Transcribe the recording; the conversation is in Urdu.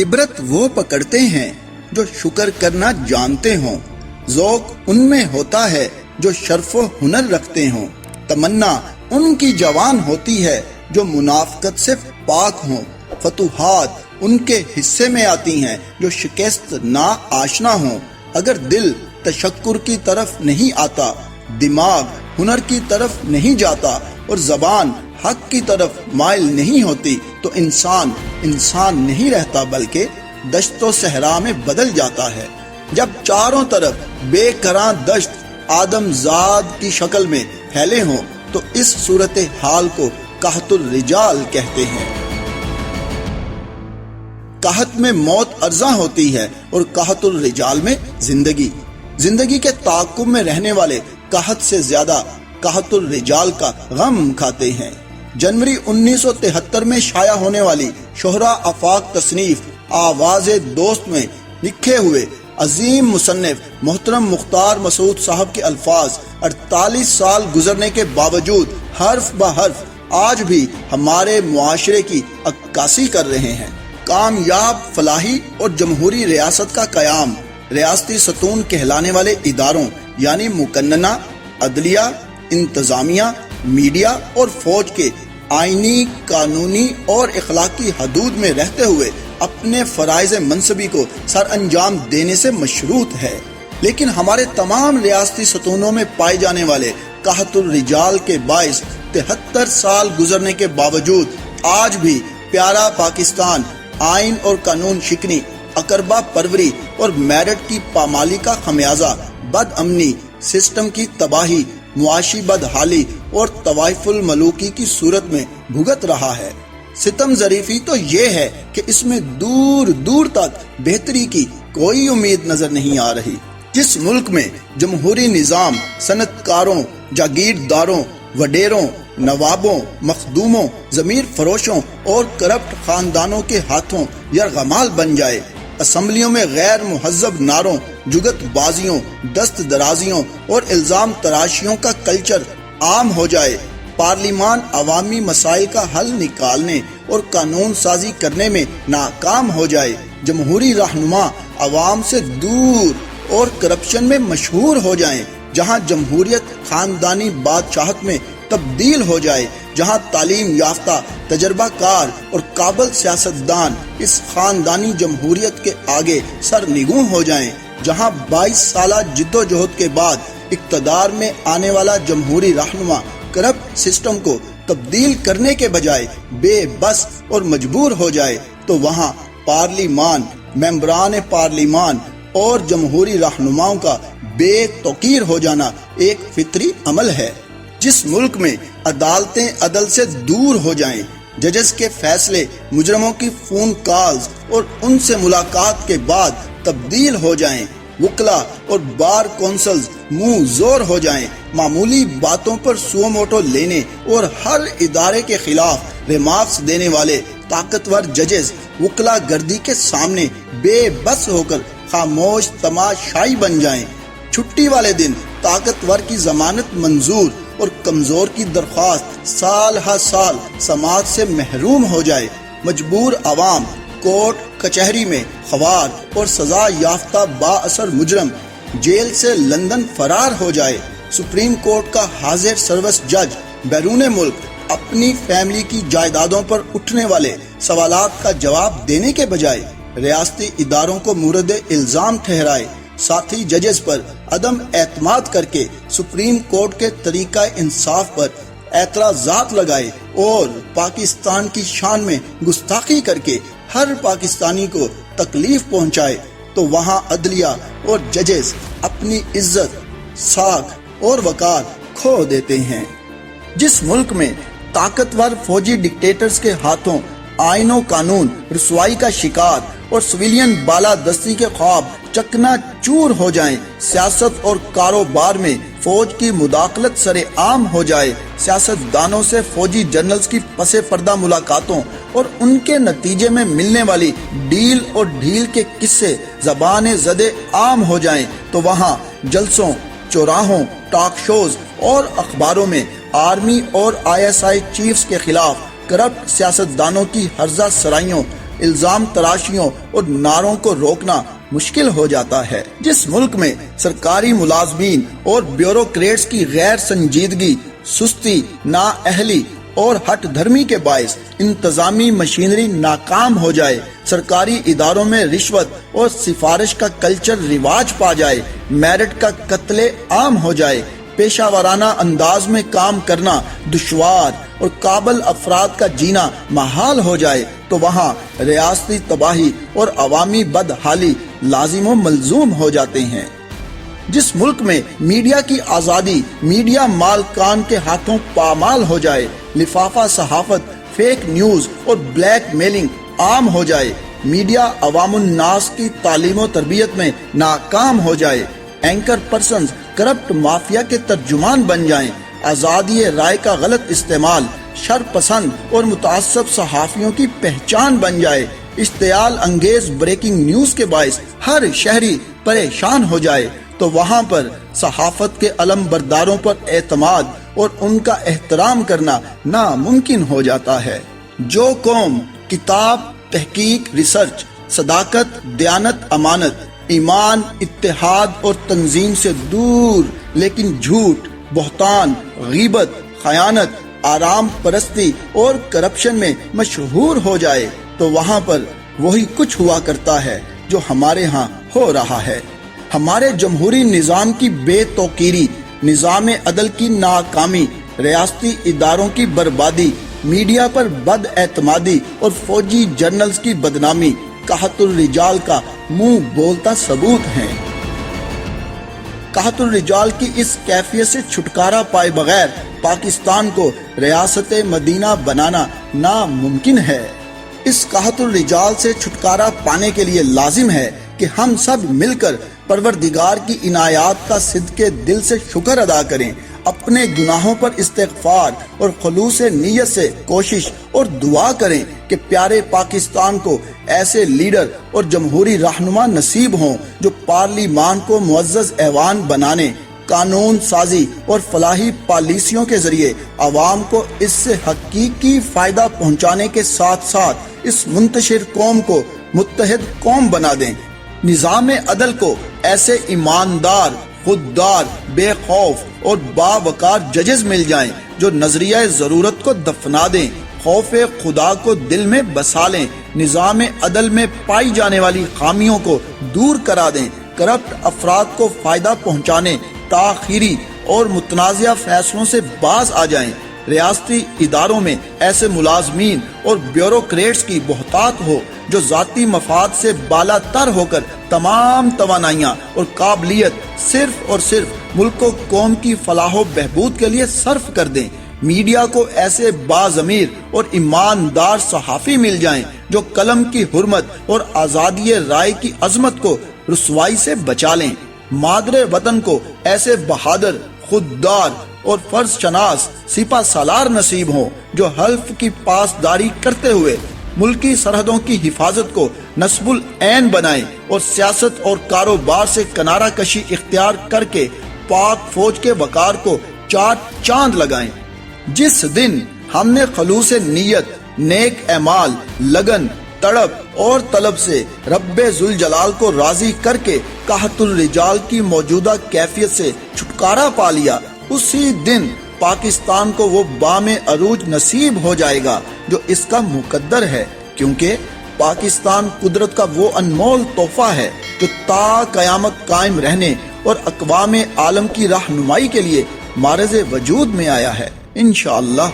عبرت وہ پکڑتے ہیں جو شکر کرنا جانتے ہوں، ذوق ان میں ہوتا ہے جو شرف و ہنر رکھتے ہوں، تمنا ان کی جوان ہوتی ہے جو منافقت سے پاک ہوں، فتوحات ان کے حصے میں آتی ہیں جو شکست نہ آشنا ہوں۔ اگر دل تشکر کی طرف نہیں آتا، دماغ ہنر کی طرف نہیں جاتا اور زبان حق کی طرف مائل نہیں ہوتی تو انسان نہیں رہتا بلکہ دشت و صحرا میں بدل جاتا ہے۔ جب چاروں طرف بے کراں دشت آدم زاد کی شکل میں پھیلے ہوں تو اس صورت حال کو قحط الرجال کہتے ہیں۔ قحط میں موت ارزاں ہوتی ہے اور قحط الرجال میں زندگی کے تعاقب میں رہنے والے قحط سے زیادہ قحط الرجال کا غم کھاتے ہیں۔ جنوری 1973 میں شائع ہونے والی شہرا آفاق تصنیف آواز دوست میں لکھے ہوئے عظیم مصنف محترم مختار مسعود صاحب کے الفاظ 48 سال گزرنے کے باوجود حرف بحرف آج بھی ہمارے معاشرے کی عکاسی کر رہے ہیں۔ کامیاب فلاحی اور جمہوری ریاست کا قیام ریاستی ستون کہلانے والے اداروں یعنی مقننہ، عدلیہ، انتظامیہ، میڈیا اور فوج کے آئینی، قانونی اور اخلاقی حدود میں رہتے ہوئے اپنے فرائض منصبی کو سر انجام دینے سے مشروط ہے، لیکن ہمارے تمام ریاستی ستونوں میں پائے جانے والے قحط الرجال کے باعث 73 سال گزرنے کے باوجود آج بھی پیارا پاکستان آئین اور قانون شکنی، اقربا پروری اور میرٹ کی پامالی کا خمیازہ بد امنی، سسٹم کی تباہی، معاشی بدحالی اور طوائف الملوکی کی صورت میں بھگت رہا ہے۔ ستم ظریفی تو یہ ہے کہ اس میں دور دور تک بہتری کی کوئی امید نظر نہیں آ رہی۔ جس ملک میں جمہوری نظام صنعت کاروں، جاگیرداروں، وڈیروں، نوابوں، مخدوموں، ضمیر فروشوں اور کرپٹ خاندانوں کے ہاتھوں یرغمال بن جائے، اسمبلیوں میں غیر مہذب نعروں، جگت بازیوں، دست درازیوں اور الزام تراشیوں کا کلچر عام ہو جائے، پارلیمان عوامی مسائل کا حل نکالنے اور قانون سازی کرنے میں ناکام ہو جائے، جمہوری رہنما عوام سے دور اور کرپشن میں مشہور ہو جائیں، جہاں جمہوریت خاندانی بادشاہت میں تبدیل ہو جائے، جہاں تعلیم یافتہ، تجربہ کار اور قابل سیاستدان اس خاندانی جمہوریت کے آگے سر نگوں ہو جائیں، جہاں 22 سالہ جد و جہد کے بعد اقتدار میں آنے والا جمہوری رہنما کرپٹ سسٹم کو تبدیل کرنے کے بجائے بے بس اور مجبور ہو جائے، تو وہاں پارلیمان، ممبران پارلیمان اور جمہوری رہنماؤں کا بے توقیر ہو جانا ایک فطری عمل ہے۔ جس ملک میں عدالتیں عدل سے دور ہو جائیں، ججز کے فیصلے مجرموں کی فون کالز اور ان سے ملاقات کے بعد تبدیل ہو جائیں، وکلا اور بار کونسلز منہ زور ہو جائیں، معمولی باتوں پر سو موٹو لینے اور ہر ادارے کے خلاف ریمارکس دینے والے طاقتور ججز وکلا گردی کے سامنے بے بس ہو کر خاموش تماشائی بن جائیں، چھٹی والے دن طاقتور کی ضمانت منظور اور کمزور کی درخواست سال ہر سال سماعت سے محروم ہو جائے، مجبور عوام کورٹ کچہری میں خوار اور سزا یافتہ با اثر مجرم جیل سے لندن فرار ہو جائے، سپریم کورٹ کا حاضر سروس جج بیرون ملک اپنی فیملی کی جائیدادوں پر اٹھنے والے سوالات کا جواب دینے کے بجائے ریاستی اداروں کو مورد الزام ٹھہرائے، ساتھی ججز پر عدم اعتماد کر کے سپریم کورٹ کے طریقہ انصاف پر اعتراضات لگائے اور پاکستان کی شان میں گستاخی کر کے ہر پاکستانی کو تکلیف پہنچائے، تو وہاں عدلیہ اور ججز اپنی عزت، ساکھ اور وقار کھو دیتے ہیں۔ جس ملک میں طاقتور فوجی ڈکٹیٹرز کے ہاتھوں آئین و قانون رسوائی کا شکار اور سویلین بالادستی کے خواب چکنا چور ہو جائیں، سیاست اور کاروبار میں فوج کی مداخلت سر عام ہو جائے، سیاستدانوں سے فوجی جنرلز کی پس پردہ ملاقاتوں اور ان کے نتیجے میں ملنے والی ڈیل اور ڈھیل کے قصے زبان زدے عام ہو جائیں، تو وہاں جلسوں، چوراہوں، ٹاک شوز اور اخباروں میں آرمی اور ISI چیفز کے خلاف کرپٹ سیاستدانوں کی ہرزہ سرائیوں، الزام تراشیوں اور نعروں کو روکنا مشکل ہو جاتا ہے۔ جس ملک میں سرکاری ملازمین اور بیوروکریٹس کی غیر سنجیدگی، سستی، نااہلی اور ہٹ دھرمی کے باعث انتظامی مشینری ناکام ہو جائے، سرکاری اداروں میں رشوت اور سفارش کا کلچر رواج پا جائے، میرٹ کا قتل عام ہو جائے، پیشہ ورانہ انداز میں کام کرنا دشوار اور قابل افراد کا جینا محال ہو جائے، تو وہاں ریاستی تباہی اور عوامی بدحالی لازم و ملزوم ہو جاتے ہیں۔ جس ملک میں میڈیا کی آزادی میڈیا مالکان کے ہاتھوں پامال ہو جائے، لفافہ صحافت، فیک نیوز اور بلیک میلنگ عام ہو جائے، میڈیا عوام الناس کی تعلیم و تربیت میں ناکام ہو جائے، اینکر پرسنز کرپٹ مافیا کے ترجمان بن جائیں، آزادی رائے کا غلط استعمال شر پسند اور متعصب صحافیوں کی پہچان بن جائے، اشتعال انگیز بریکنگ نیوز کے باعث ہر شہری پریشان ہو جائے، تو وہاں پر صحافت کے علم برداروں پر اعتماد اور ان کا احترام کرنا ناممکن ہو جاتا ہے۔ جو قوم کتاب، تحقیق، ریسرچ، صداقت، دیانت، امانت، ایمان، اتحاد اور تنظیم سے دور لیکن جھوٹ، بہتان، غیبت، خیانت، آرام پرستی اور کرپشن میں مشہور ہو جائے، تو وہاں پر وہی کچھ ہوا کرتا ہے جو ہمارے ہاں ہو رہا ہے۔ ہمارے جمہوری نظام کی بے توقیری، نظام عدل کی ناکامی، ریاستی اداروں کی بربادی، میڈیا پر بد اعتمادی اور فوجی جرنلز کی بدنامی قحط الرجال کا منہ بولتا ثبوت ہیں۔ قحط الرجال کی اس کیفیت سے چھٹکارا پائے بغیر پاکستان کو ریاست مدینہ بنانا ناممکن ہے۔ اس قحط الرجال سے چھٹکارا پانے کے لیے لازم ہے کہ ہم سب مل کر پروردگار کی عنایات کا صدقے دل سے شکر ادا کریں، اپنے گناہوں پر استغفار اور خلوص نیت سے کوشش اور دعا کریں کہ پیارے پاکستان کو ایسے لیڈر اور جمہوری رہنما نصیب ہوں جو پارلیمان کو معزز ایوان بنانے، قانون سازی اور فلاحی پالیسیوں کے ذریعے عوام کو اس سے حقیقی فائدہ پہنچانے کے ساتھ ساتھ اس منتشر قوم کو متحد قوم بنا دیں۔ نظام عدل کو ایسے ایماندار، خوددار، بے خوف اور باوقار ججز مل جائیں جو نظریہ ضرورت کو دفنا دیں، خوف خدا کو دل میں بسا لیں، نظام عدل میں پائی جانے والی خامیوں کو دور کرا دیں، کرپٹ افراد کو فائدہ پہنچانے، تاخیری اور متنازع فیصلوں سے باز آ جائیں، ریاستی اداروں میں ایسے ملازمین اور بیوروکریٹس کی بہتات ہو جو ذاتی مفاد سے بالا تر ہو کر تمام توانائیاں اور قابلیت صرف اور صرف ملک و قوم کی فلاح و بہبود کے لیے صرف کر دیں۔ میڈیا کو ایسے باضمیر اور ایماندار صحافی مل جائیں جو قلم کی حرمت اور آزادی رائے کی عظمت کو رسوائی سے بچا لیں۔ مادر وطن کو ایسے بہادر، خوددار اور فرض شناس سپہ سالار نصیب ہوں جو حلف کی پاسداری کرتے ہوئے ملکی سرحدوں کی حفاظت کو نصب العین بنائیں اور سیاست اور کاروبار سے کنارہ کشی اختیار کر کے پاک فوج کے وقار کو چار چاند لگائیں۔ جس دن ہم نے خلوص نیت، نیک اعمال، لگن، تڑپ اور طلب سے رب ذوالجلال کو راضی کر کے قحط الرجال کی موجودہ کیفیت سے چھٹکارا پا لیا، اسی دن پاکستان کو وہ بام عروج نصیب ہو جائے گا جو اس کا مقدر ہے، کیونکہ پاکستان قدرت کا وہ انمول تحفہ ہے جو تا قیامت قائم رہنے اور اقوام عالم کی رہنمائی کے لیے معرض وجود میں آیا ہے۔ انشاءاللہ